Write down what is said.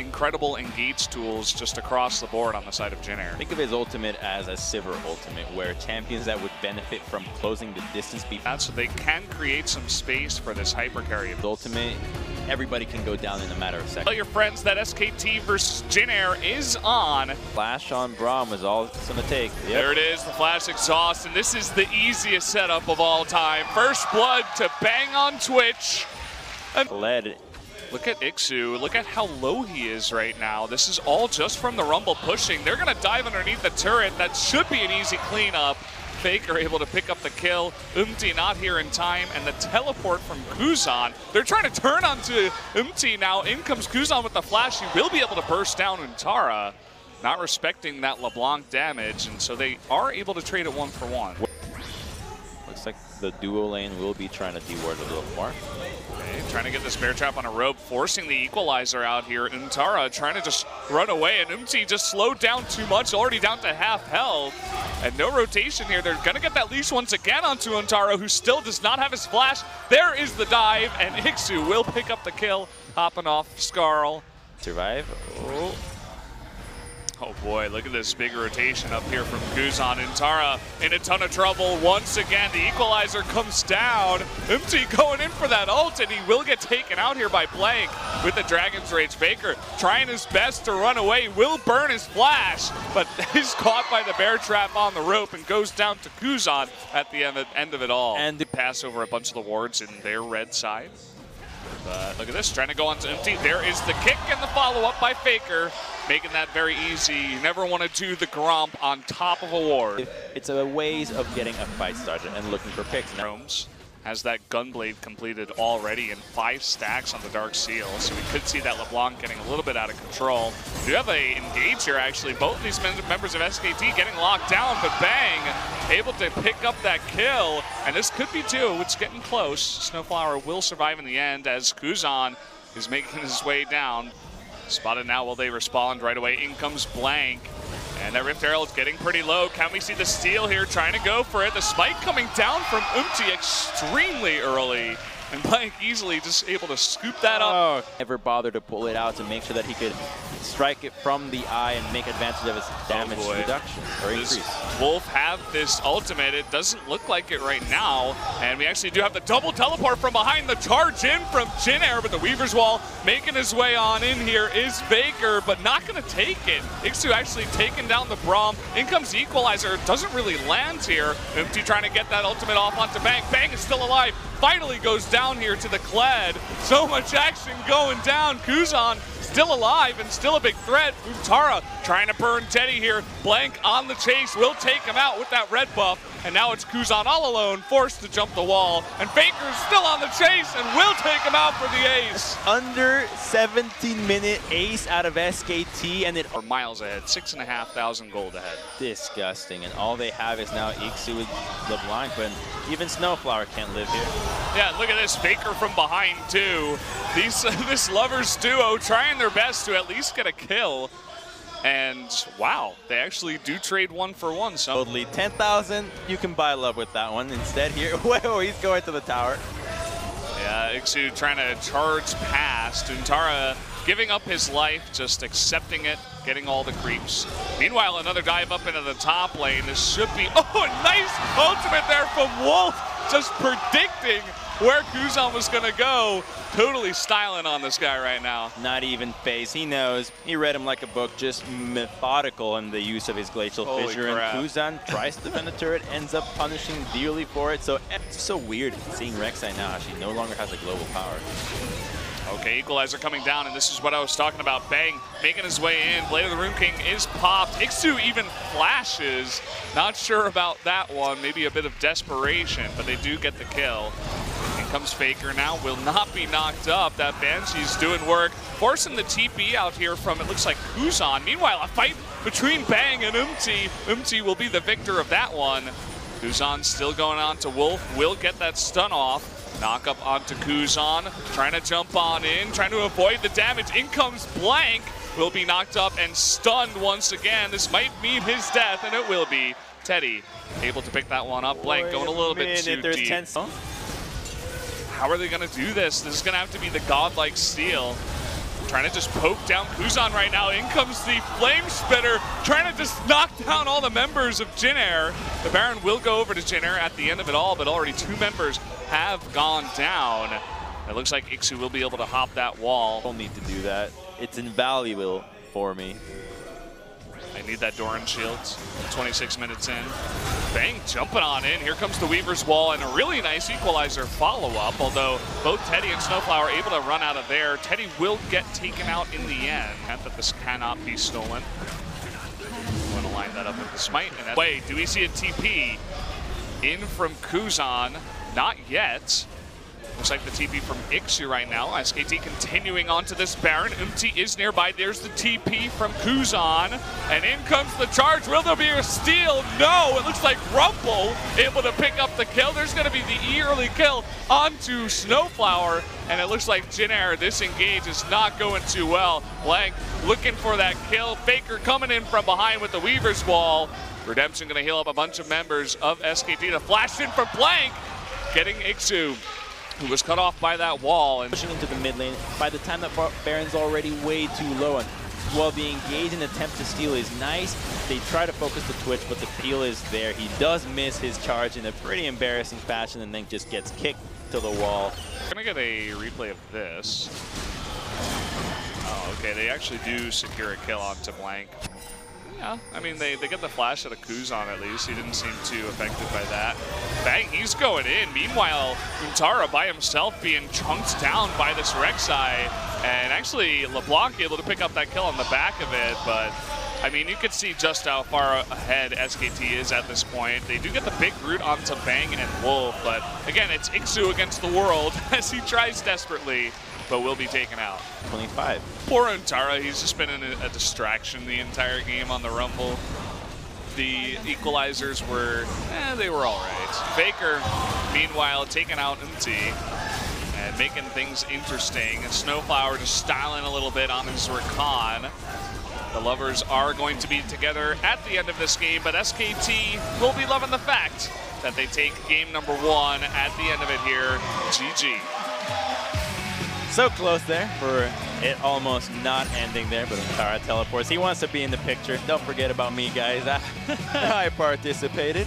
incredible engage tools just across the board on the side of JIN. Think of his ultimate as a Sivir ultimate, where champions that would benefit from closing the distance so they can create some space for this hyper carry. His ultimate, everybody can go down in a matter of seconds. Tell your friends that SKT versus JIN is on. Flash on Braum was all it's going to take. Yep. There it is, the flash exhaust, and this is the easiest setup of all time. First blood to Bang on Twitch. Led. Look at Ixu. Look at how low he is right now. This is all just from the Rumble pushing. They're going to dive underneath the turret. That should be an easy cleanup. Faker able to pick up the kill. Not here in time, and the teleport from Kuzan. They're trying to turn onto now. In comes Kuzan with the flash. He will be able to burst down Untara, not respecting that LeBlanc damage, and so they are able to trade it 1-for-1. Looks like the duo lane will be trying to deward a little more. Okay, trying to get this bear trap on a rope, forcing the equalizer out here. Untara trying to just run away, and just slowed down too much, already down to half health. And no rotation here. They're going to get that leash once again onto Untara, who still does not have his flash. There is the dive, and Ixu will pick up the kill, hopping off Skarl. Survive. Oh boy, look at this big rotation up here from Kuzan. Untara in a ton of trouble once again. The equalizer comes down. Going in for that ult, and he will get taken out here by Blank with the Dragon's Rage. Faker trying his best to run away, will burn his flash, but he's caught by the bear trap on the rope and goes down to Kuzan at the end of it all. And they pass over a bunch of the wards in their red side. But look at this, trying to go on to Empty. There is the kick and the follow-up by Faker, making that very easy. You never want to do the Gromp on top of a ward. It's a ways of getting a fight started and looking for picks. Roams has that Gunblade completed already in 5 stacks on the Dark Seal, so we could see that LeBlanc getting a little bit out of control. We do have a engage here, actually. Both of these members of SKT getting locked down, but Bang able to pick up that kill, and this could be 2. It's getting close. Snowflower will survive in the end as Kuzan is making his way down. Spotted now, will they respond right away? In comes Blank. And that Rift Herald is getting pretty low. Can we see the steal here? Trying to go for it. The spike coming down from extremely early. And Blank easily just able to scoop that up. Never bothered to pull it out to make sure that he could strike it from the eye and make advantage of his damage reduction or increase. Wolf have this ultimate. It doesn't look like it right now. And we actually do have the double teleport from behind, the charge in from JIN, but the Weaver's Wall making his way on in here is Faker, but not going to take it. Ixu actually taking down the Braum. In comes the equalizer. Doesn't really land here. Empty trying to get that ultimate off onto Bang. Bang is still alive. Finally goes down here to the Kled. So much action going down. Kuzan still alive and still a big threat. Untara trying to burn Teddy here. Blank on the chase, will take him out with that red buff. And now it's Kuzan all alone, forced to jump the wall. And Faker's still on the chase and will take him out for the ace. Under 17-minute ace out of SKT, and it are miles ahead, 6,500 gold ahead. Disgusting, and all they have is now Ixu with LeBlanc, but even Snowflower can't live here. Yeah, look at this, Faker from behind too. This lovers duo trying their best to at least get a kill. And wow, they actually do trade 1-for-1. So totally 10,000, you can buy love with that one. Instead here, whoa, he's going to the tower. Yeah, Ixu trying to charge past. Untara giving up his life, just accepting it, getting all the creeps. Meanwhile, another dive up into the top lane. This should be, oh, a nice ultimate there from Wolf, just predicting where Kuzan was going to go. Totally styling on this guy right now. Not even phase. He knows. He read him like a book, just methodical in the use of his Glacial Fissure. And Kuzan tries to defend the turret, ends up punishing dearly for it. So it's so weird seeing Rek'Sai now. She no longer has a global power. Okay, equalizer coming down, and this is what I was talking about. Bang making his way in. Blade of the Rune King is popped. Ixu even flashes. Not sure about that one. Maybe a bit of desperation, but they do get the kill. In comes Faker now, will not be knocked up. That Banshee's doing work, forcing the TP out here from, it looks like, Kuzan. Meanwhile, a fight between Bang and Umti will be the victor of that one. Kuzan still going on to Wolf, will get that stun off. Knock up onto Kuzan, trying to jump on in, trying to avoid the damage. In comes Blank, will be knocked up and stunned once again. This might mean his death, and it will be. Teddy able to pick that one up. Blank going a little bit too deep. How are they going to do this? This is going to have to be the godlike steal. trying to just poke down Kuzan right now. In comes the Flame Spitter, trying to just knock down all the members of JIN. The Baron will go over to JIN at the end of it all, but already 2 members have gone down. It looks like Ixu will be able to hop that wall. Don't need to do that. It's invaluable for me. I need that Doran shield. 26 minutes in. Bang, jumping on in. Here comes the Weaver's Wall and a really nice equalizer follow-up, although both Teddy and Snowflower are able to run out of there. Teddy will get taken out in the end. That this cannot be stolen. I'm going to line that up with the smite. And wait, do we see a TP in from Kuzan? Not yet. Looks like the TP from Ixu right now. SKT continuing onto this Baron. Umti is nearby. There's the TP from Kuzan. And in comes the charge. Will there be a steal? No! It looks like Rumble able to pick up the kill. There's going to be the early kill onto Snowflower. And it looks like JIN, this engage is not going too well. Blank looking for that kill. Faker coming in from behind with the Weaver's Wall. Redemption going to heal up a bunch of members of SKT. The flash in from Blank, getting Ixu, who was cut off by that wall. And pushing into the mid lane. By the time that Baron's already way too low, and while the engage and attempt to steal is nice, they try to focus the Twitch, but the peel is there. He does miss his charge in a pretty embarrassing fashion and then just gets kicked to the wall. We're gonna get a replay of this. Oh, okay, they actually do secure a kill onto Blank. Yeah, I mean, they get the flash out of Kuzan at least. He didn't seem too affected by that. Bang, he's going in. Meanwhile, Untara by himself being chunked down by this Rek'Sai. And actually, Leblanc able to pick up that kill on the back of it. But, I mean, you can see just how far ahead SKT is at this point. They do get the big root onto Bang and Wolf. But, again, it's Ixu against the world as he tries desperately, but will be taken out. 25. Poor Untara, he's just been in a distraction the entire game on the Rumble. The equalizers were, they were all right. Faker, meanwhile, taking out Umti and making things interesting. And Snowflower just styling a little bit on his Rakan. The lovers are going to be together at the end of this game, but SKT will be loving the fact that they take game number 1 at the end of it here. GG. So close there for it almost not ending there, but Untara teleports. He wants to be in the picture. Don't forget about me, guys. I participated.